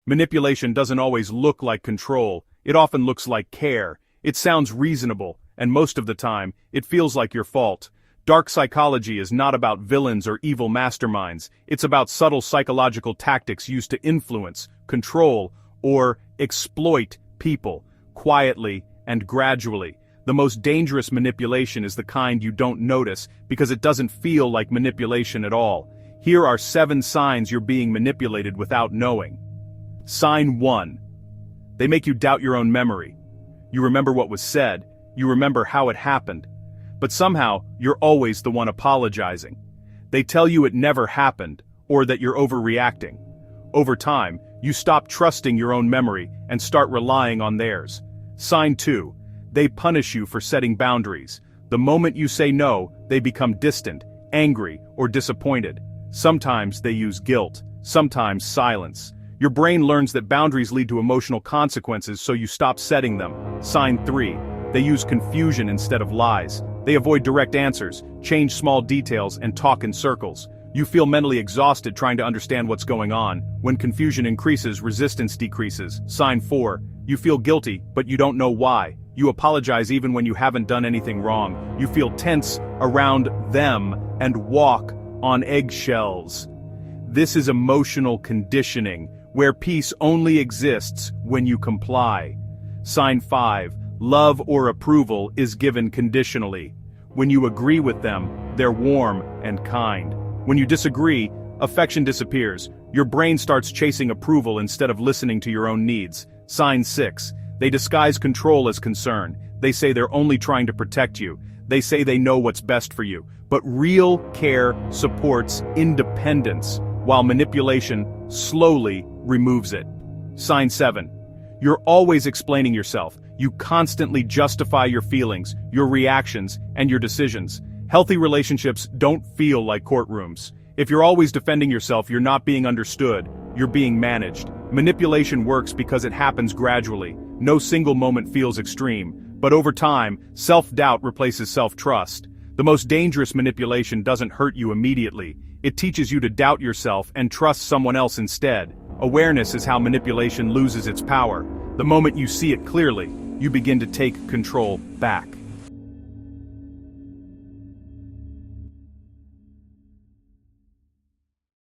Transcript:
Manipulation doesn't always look like control, it often looks like care. It sounds reasonable, and most of the time, it feels like your fault. Dark psychology is not about villains or evil masterminds, it's about subtle psychological tactics used to influence, control, or exploit people, quietly and gradually. The most dangerous manipulation is the kind you don't notice because it doesn't feel like manipulation at all. Here are 7 signs you're being manipulated without knowing. Sign 1. They make you doubt your own memory. You remember what was said, you remember how it happened, but somehow you're always the one apologizing. They tell you it never happened, or that you're overreacting. Over time, you stop trusting your own memory and start relying on theirs. Sign 2. They punish you for setting boundaries. The moment you say no, they become distant, angry, or disappointed. Sometimes they use guilt, sometimes silence. Your brain learns that boundaries lead to emotional consequences, so you stop setting them. Sign 3. They use confusion instead of lies. They avoid direct answers, change small details, and talk in circles. You feel mentally exhausted trying to understand what's going on. When confusion increases, resistance decreases. Sign 4. You feel guilty, but you don't know why. You apologize even when you haven't done anything wrong. You feel tense around them and walk on eggshells. This is emotional conditioning, where peace only exists when you comply. Sign 5. Love or approval is given conditionally. When you agree with them, they're warm and kind. When you disagree, affection disappears. Your brain starts chasing approval instead of listening to your own needs. Sign 6. They disguise control as concern. They say they're only trying to protect you. They say they know what's best for you. But real care supports independence, while manipulation slowly removes it. Sign 7. You're always explaining yourself. You constantly justify your feelings, your reactions, and your decisions. Healthy relationships don't feel like courtrooms. If you're always defending yourself, you're not being understood, you're being managed. Manipulation works because it happens gradually. No single moment feels extreme, but over time, self-doubt replaces self-trust. The most dangerous manipulation doesn't hurt you immediately. It teaches you to doubt yourself and trust someone else instead. Awareness is how manipulation loses its power. The moment you see it clearly, you begin to take control back.